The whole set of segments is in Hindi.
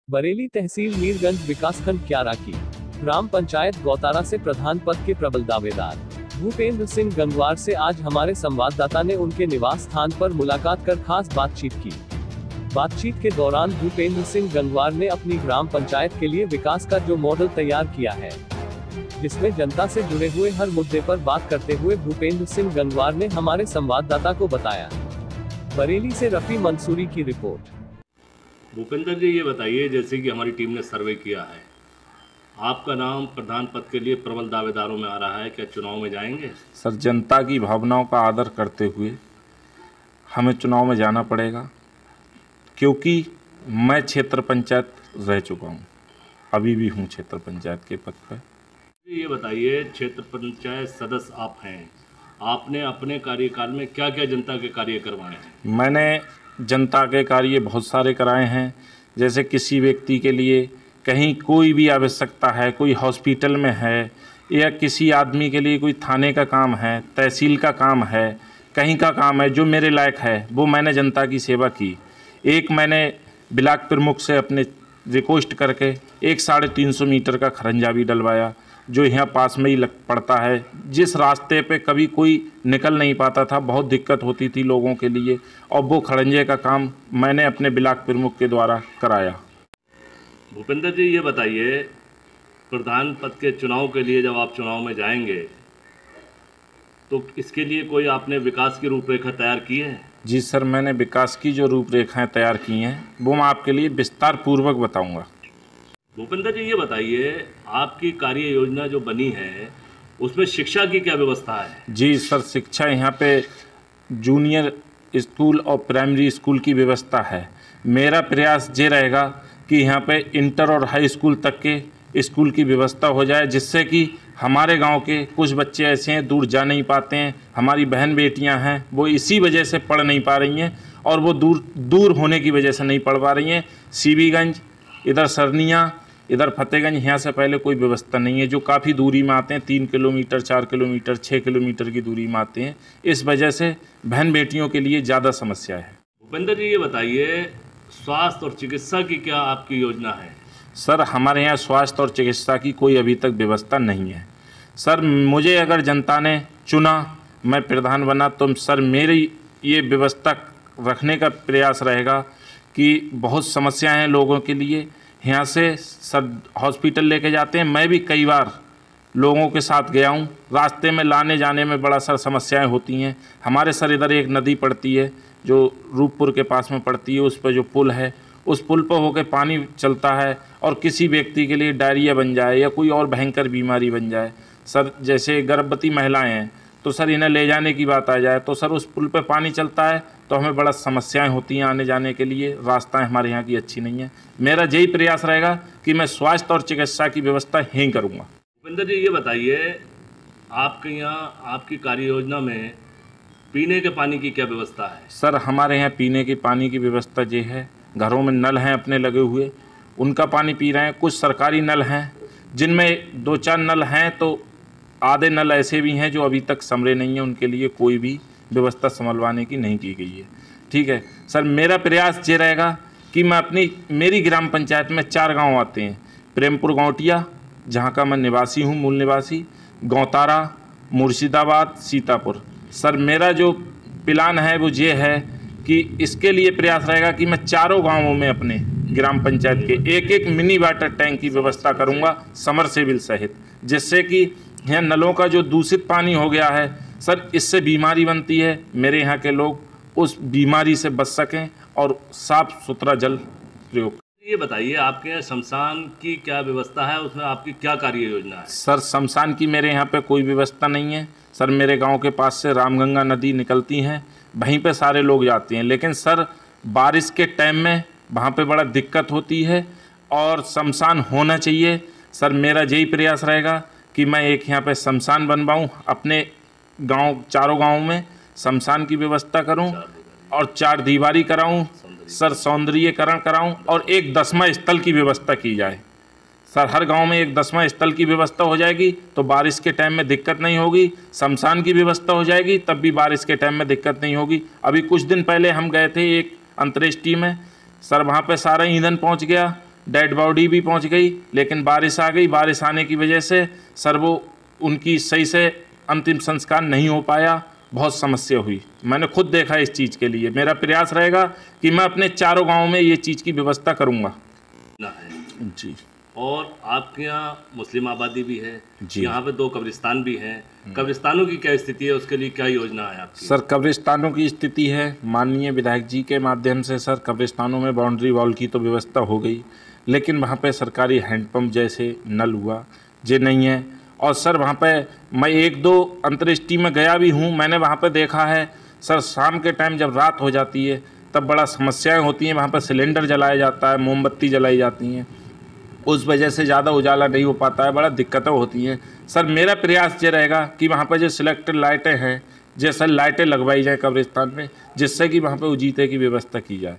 बरेली तहसील मीरगंज विकासखंड क्यारा की ग्राम पंचायत गौतारा से प्रधान पद के प्रबल दावेदार भूपेंद्र सिंह गंगवार से आज हमारे संवाददाता ने उनके निवास स्थान पर मुलाकात कर खास बातचीत की। बातचीत के दौरान भूपेंद्र सिंह गंगवार ने अपनी ग्राम पंचायत के लिए विकास का जो मॉडल तैयार किया है, जिसमें जनता से जुड़े हुए हर मुद्दे पर बात करते हुए भूपेंद्र सिंह गंगवार ने हमारे संवाददाता को बताया। बरेली से रफी मंसूरी की रिपोर्ट। भूपेंद्र जी, ये बताइए, जैसे कि हमारी टीम ने सर्वे किया है, आपका नाम प्रधान पद के लिए प्रबल दावेदारों में आ रहा है, क्या चुनाव में जाएंगे? सर, जनता की भावनाओं का आदर करते हुए हमें चुनाव में जाना पड़ेगा, क्योंकि मैं क्षेत्र पंचायत रह चुका हूं, अभी भी हूं क्षेत्र पंचायत के पद पर। ये बताइए, क्षेत्र पंचायत सदस्य आप हैं, आपने अपने कार्यकाल में क्या क्या जनता के कार्य करवाए हैं? मैंने जनता के कार्य बहुत सारे कराए हैं। जैसे किसी व्यक्ति के लिए कहीं कोई भी आवश्यकता है, कोई हॉस्पिटल में है, या किसी आदमी के लिए कोई थाने का काम है, तहसील का काम है, कहीं का काम है जो मेरे लायक है, वो मैंने जनता की सेवा की। एक मैंने ब्लॉक प्रमुख से अपने रिक्वेस्ट करके 350 मीटर का खरंजा भी डलवाया, जो यहाँ पास में ही लग पड़ता है, जिस रास्ते पे कभी कोई निकल नहीं पाता था, बहुत दिक्कत होती थी लोगों के लिए, और वो खरंजे का काम मैंने अपने ब्लॉक प्रमुख के द्वारा कराया। भूपेंद्र जी, ये बताइए, प्रधान पद के चुनाव के लिए जब आप चुनाव में जाएंगे तो इसके लिए कोई आपने विकास की रूपरेखा तैयार की है? जी सर, मैंने विकास की जो रूपरेखाएं तैयार की हैं वो मैं आपके लिए विस्तार पूर्वक बताऊंगा। भूपेंद्र जी, ये बताइए, आपकी कार्य योजना जो बनी है उसमें शिक्षा की क्या व्यवस्था है? जी सर, शिक्षा यहाँ पे जूनियर स्कूल और प्राइमरी स्कूल की व्यवस्था है। मेरा प्रयास ये रहेगा कि यहाँ पे इंटर और हाई स्कूल तक के स्कूल की व्यवस्था हो जाए, जिससे कि हमारे गांव के कुछ बच्चे ऐसे हैं दूर जा नहीं पाते हैं, हमारी बहन बेटियां हैं वो इसी वजह से पढ़ नहीं पा रही हैं, और वो दूर होने की वजह से नहीं पढ़ पा रही हैं। सीबीगंज, इधर सरनिया, इधर फतेहगंज, यहाँ से पहले कोई व्यवस्था नहीं है, जो काफ़ी दूरी में आते हैं, 3 किलोमीटर, 4 किलोमीटर, 6 किलोमीटर की दूरी में आते हैं। इस वजह से बहन बेटियों के लिए ज़्यादा समस्या है। भूपेंद्र जी, ये बताइए, स्वास्थ्य और चिकित्सा की क्या आपकी योजना है? सर, हमारे यहाँ स्वास्थ्य और चिकित्सा की कोई अभी तक व्यवस्था नहीं है। सर, मुझे अगर जनता ने चुना, मैं प्रधान बना, तो सर मेरी ये व्यवस्था रखने का प्रयास रहेगा कि बहुत समस्याएं हैं लोगों के लिए। यहाँ से सर हॉस्पिटल लेके जाते हैं, मैं भी कई बार लोगों के साथ गया हूँ, रास्ते में लाने जाने में बड़ा सर समस्याएं होती हैं। हमारे सर इधर एक नदी पड़ती है जो रूपपुर के पास में पड़ती है, उस पर जो पुल है, उस पुल पर होकर पानी चलता है, और किसी व्यक्ति के लिए डायरिया बन जाए या कोई और भयंकर बीमारी बन जाए, सर जैसे गर्भवती महिलाएं हैं, तो सर इन्हें ले जाने की बात आ जाए, तो सर उस पुल पे पानी चलता है तो हमें बड़ा समस्याएं होती हैं आने जाने के लिए, रास्ताएं हमारे यहाँ की अच्छी नहीं है। मेरा यही प्रयास रहेगा कि मैं स्वास्थ्य और चिकित्सा की व्यवस्था यहीं करूँगा। भूपेंद्र जी, ये बताइए, आपके यहाँ आपकी कार्य योजना में पीने के पानी की क्या व्यवस्था है? सर, हमारे यहाँ पीने के पानी की व्यवस्था ये है, घरों में नल हैं अपने लगे हुए, उनका पानी पी रहे हैं। कुछ सरकारी नल हैं जिनमें 2-4 नल हैं, तो आधे नल ऐसे भी हैं जो अभी तक समरे नहीं हैं, उनके लिए कोई भी व्यवस्था संभलवाने की नहीं की गई है। ठीक है सर, मेरा प्रयास ये रहेगा कि मैं मेरी ग्राम पंचायत में 4 गांव आते हैं, प्रेमपुर गाँवटिया, जहाँ का मैं निवासी हूँ, मूल निवासी, गौतारा, मुर्शिदाबाद, सीतापुर। सर, मेरा जो प्लान है वो ये है कि इसके लिए प्रयास रहेगा कि मैं चारों गांवों में अपने ग्राम पंचायत के एक मिनी वाटर टैंक की व्यवस्था करूंगा, समरसेबिल सहित, जिससे कि यहाँ नलों का जो दूषित पानी हो गया है सर, इससे बीमारी बनती है, मेरे यहाँ के लोग उस बीमारी से बच सकें और साफ सुथरा जल प्रयोग। ये बताइए, आपके यहाँ शमशान की क्या व्यवस्था है, उसमें आपकी क्या कार्य योजना है? सर, शमशान की मेरे यहाँ पे कोई व्यवस्था नहीं है। सर, मेरे गांव के पास से रामगंगा नदी निकलती हैं, वहीं पे सारे लोग जाते हैं, लेकिन सर बारिश के टाइम में वहाँ पे बड़ा दिक्कत होती है, और शमशान होना चाहिए। सर, मेरा यही प्रयास रहेगा कि मैं एक यहाँ पे शमशान बनवाऊँ, अपने गांव, चारों गाँव में शमशान की व्यवस्था करूँ, और 4 दीवारी कराऊँ, सर सौंदर्यीकरण कराऊँ, और एक 10वां स्थल की व्यवस्था की जाए। सर, हर गांव में एक 10वां स्थल की व्यवस्था हो जाएगी तो बारिश के टाइम में दिक्कत नहीं होगी। शमशान की व्यवस्था हो जाएगी तब भी बारिश के टाइम में दिक्कत नहीं होगी। अभी कुछ दिन पहले हम गए थे एक अंत्येष्टि में, सर वहाँ पे सारा ईंधन पहुँच गया, डेड बॉडी भी पहुंच गई, लेकिन बारिश आ गई। बारिश आने की वजह से सर वो उनकी सही से अंतिम संस्कार नहीं हो पाया, बहुत समस्या हुई। मैंने खुद देखा इस चीज़ के लिए। मेरा प्रयास रहेगा कि मैं अपने चारों गाँव में ये चीज़ की व्यवस्था करूँगा। जी। और आपके यहाँ मुस्लिम आबादी भी है जी। यहाँ पे 2 कब्रिस्तान भी हैं। कब्रिस्तानों की क्या स्थिति है, उसके लिए क्या योजना है आपकी? सर कब्रिस्तानों की स्थिति है, माननीय विधायक जी के माध्यम से सर कब्रिस्तानों में बाउंड्री वॉल की तो व्यवस्था हो गई, लेकिन वहाँ पे सरकारी हैंडपम्प जैसे नल हुआ जे नहीं है। और सर वहाँ पे मैं 1-2 अंतर्दृष्टि में गया भी हूँ, मैंने वहाँ पे देखा है सर शाम के टाइम जब रात हो जाती है तब बड़ा समस्याएं होती हैं। वहाँ पर सिलेंडर जलाया जाता है, मोमबत्ती जलाई जाती हैं, उस वजह से ज़्यादा उजाला नहीं हो पाता है, बड़ा दिक्कतें होती हैं। सर मेरा प्रयास ये रहेगा कि वहाँ पर जो सिलेक्टेड लाइटें हैं, जैसे लाइटें लगवाई जाएँ कब्रिस्तान में, जिससे कि वहाँ पर उजीते की व्यवस्था की जाए।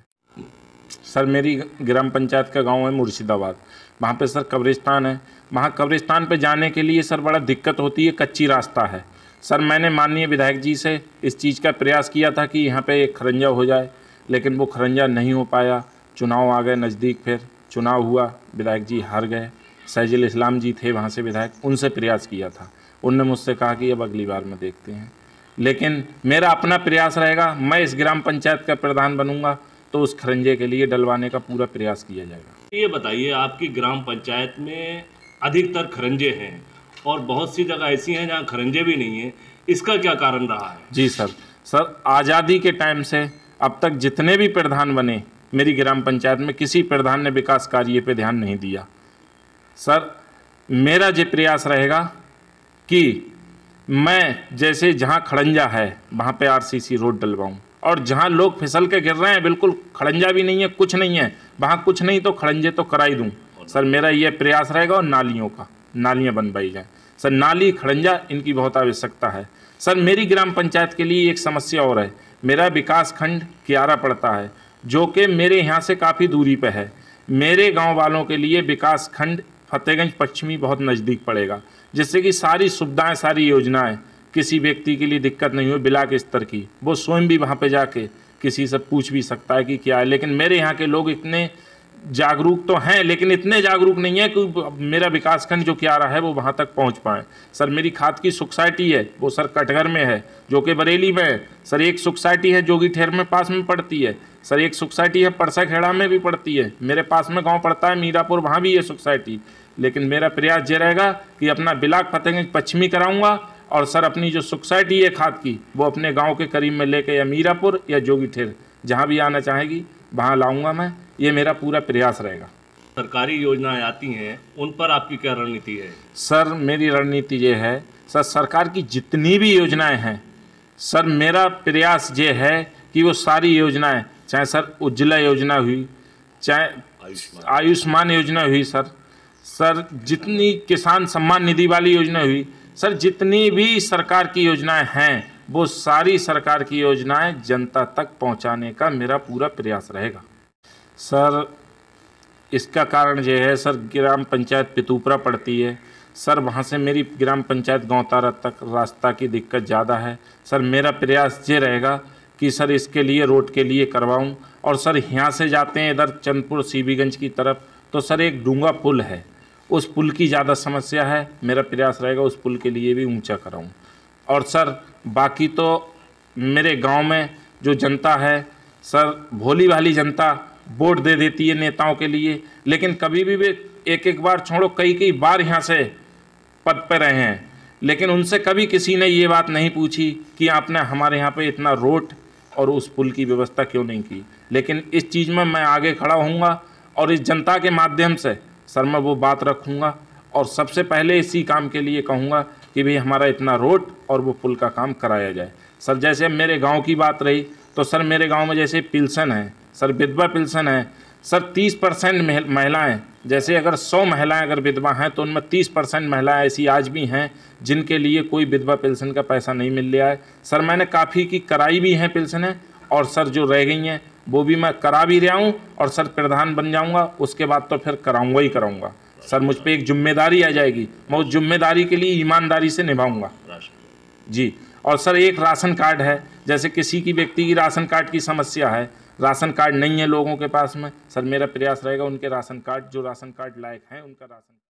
सर मेरी ग्राम पंचायत का गांव है मुर्शिदाबाद, वहाँ पे सर कब्रिस्तान है। वहाँ कब्रिस्तान पे जाने के लिए सर बड़ा दिक्कत होती है, कच्ची रास्ता है। सर मैंने माननीय विधायक जी से इस चीज़ का प्रयास किया था कि यहाँ पे एक खरंजा हो जाए, लेकिन वो खरंजा नहीं हो पाया। चुनाव आ गए नज़दीक, फिर चुनाव हुआ, विधायक जी हार गए। सैजुल इस्लाम जी थे वहाँ से विधायक, उनसे प्रयास किया था। उनने मुझसे कहा कि अब अगली बार में देखते हैं, लेकिन मेरा अपना प्रयास रहेगा। मैं इस ग्राम पंचायत का प्रधान बनूंगा तो उस खरंजे के लिए डलवाने का पूरा प्रयास किया जाएगा। ये बताइए, आपकी ग्राम पंचायत में अधिकतर खरंजे हैं और बहुत सी जगह ऐसी हैं जहाँ खरंजे भी नहीं हैं, इसका क्या कारण रहा है? जी सर आज़ादी के टाइम से अब तक जितने भी प्रधान बने मेरी ग्राम पंचायत में, किसी प्रधान ने विकास कार्य पे ध्यान नहीं दिया। सर मेरा ये प्रयास रहेगा कि मैं जैसे जहाँ खड़ंजा है वहाँ पे आरसीसी रोड डलवाऊँ, और जहाँ लोग फिसल के गिर रहे हैं, बिल्कुल खड़ंजा भी नहीं है, कुछ नहीं है, वहाँ कुछ नहीं तो खड़ंजे तो करा ही दूँ। सर मेरा ये प्रयास रहेगा। और नालियाँ बनवाई जाएँ। सर नाली खड़ंजा इनकी बहुत आवश्यकता है। सर मेरी ग्राम पंचायत के लिए एक समस्या और है, मेरा विकास खंड कियारा पड़ता है, जो कि मेरे यहाँ से काफ़ी दूरी पे है। मेरे गांव वालों के लिए विकास खंड फतेहगंज पश्चिमी बहुत नज़दीक पड़ेगा, जिससे कि सारी सुविधाएं, सारी योजनाएं किसी व्यक्ति के लिए दिक्कत नहीं हो, ब्लॉक स्तर की, वो स्वयं भी वहाँ पे जाके किसी से पूछ भी सकता है कि क्या है। लेकिन मेरे यहाँ के लोग इतने जागरूक तो हैं, लेकिन इतने जागरूक नहीं है कि मेरा विकासखंड जो क्या रहा है वो वहाँ तक पहुँच पाए। सर मेरी खाद की सोसाइटी है, वो सर कटघर में है, जो कि बरेली में है। सर एक सोसाइटी है जोगी ठेर में पास में पड़ती है। सर एक सोसाइटी है परसा खेड़ा में भी पड़ती है, मेरे पास में गांव पड़ता है मीरापुर, वहाँ भी है सोसाइटी। लेकिन मेरा प्रयास ये रहेगा कि अपना ब्लॉक फतेहगंज पश्चिमी कराऊंगा, और सर अपनी जो सोसाइटी है खाद की वो अपने गांव के करीब में लेके या मीरापुर या जोगी ठेर जहाँ भी आना चाहेगी वहाँ लाऊंगा मैं। ये मेरा पूरा प्रयास रहेगा। सरकारी योजनाएं आती हैं, उन पर आपकी क्या रणनीति है? सर मेरी रणनीति ये है, सर सरकार की जितनी भी योजनाएं हैं, सर मेरा प्रयास ये है कि वो सारी योजनाएं, चाहे सर उज्ज्वला योजना हुई, चाहे आयुष्मान योजना हुई, सर जितनी किसान सम्मान निधि वाली योजना हुई, सर जितनी भी सरकार की योजनाएं हैं वो सारी सरकार की योजनाएं जनता तक पहुंचाने का मेरा पूरा प्रयास रहेगा। सर इसका कारण ये है, सर ग्राम पंचायत पितूपरा पड़ती है, सर वहाँ से मेरी ग्राम पंचायत गौतारा तक रास्ता की दिक्कत ज़्यादा है। सर मेरा प्रयास ये रहेगा कि सर इसके लिए रोड के लिए करवाऊँ। और सर यहाँ से जाते हैं इधर चंदपुर सीबीगंज की तरफ, तो सर एक डूंगा पुल है, उस पुल की ज़्यादा समस्या है। मेरा प्रयास रहेगा उस पुल के लिए भी ऊंचा कराऊं। और सर बाकी तो मेरे गांव में जो जनता है, सर भोली भाली जनता वोट दे देती है नेताओं के लिए, लेकिन कभी भी वे एक बार छोड़ो कई बार यहाँ से पद पर रहे हैं, लेकिन उनसे कभी किसी ने ये बात नहीं पूछी कि आपने हमारे यहाँ पे इतना रोड और उस पुल की व्यवस्था क्यों नहीं की। लेकिन इस चीज़ में मैं आगे खड़ा होऊंगा और इस जनता के माध्यम से सर मैं वो बात रखूँगा, और सबसे पहले इसी काम के लिए कहूँगा कि भाई हमारा इतना रोड और वो पुल का काम कराया जाए। सर जैसे मेरे गांव की बात रही, तो सर मेरे गांव में जैसे पिल्सन है, सर विधवा पिल्सन है, सर 30% महिलाएं, जैसे अगर 100 महिलाएं अगर विधवा हैं तो उनमें 30% महिलाएं ऐसी आज भी हैं जिनके लिए कोई विधवा पेंशन का पैसा नहीं मिल रहा है। सर मैंने काफ़ी की कराई भी हैं पेंशनें, और सर जो रह गई हैं वो भी मैं करा भी रहा हूँ, और सर प्रधान बन जाऊँगा उसके बाद तो फिर कराऊँगा ही कराऊँगा। सर मुझ पर एक जिम्मेदारी आ जाएगी, मैं उस जिम्मेदारी के लिए ईमानदारी से निभाऊँगा जी। और सर एक राशन कार्ड है, जैसे किसी की व्यक्ति की राशन कार्ड की समस्या है, राशन कार्ड नहीं है लोगों के पास में, सर मेरा प्रयास रहेगा उनके राशन कार्ड, जो राशन कार्ड लायक हैं उनका राशन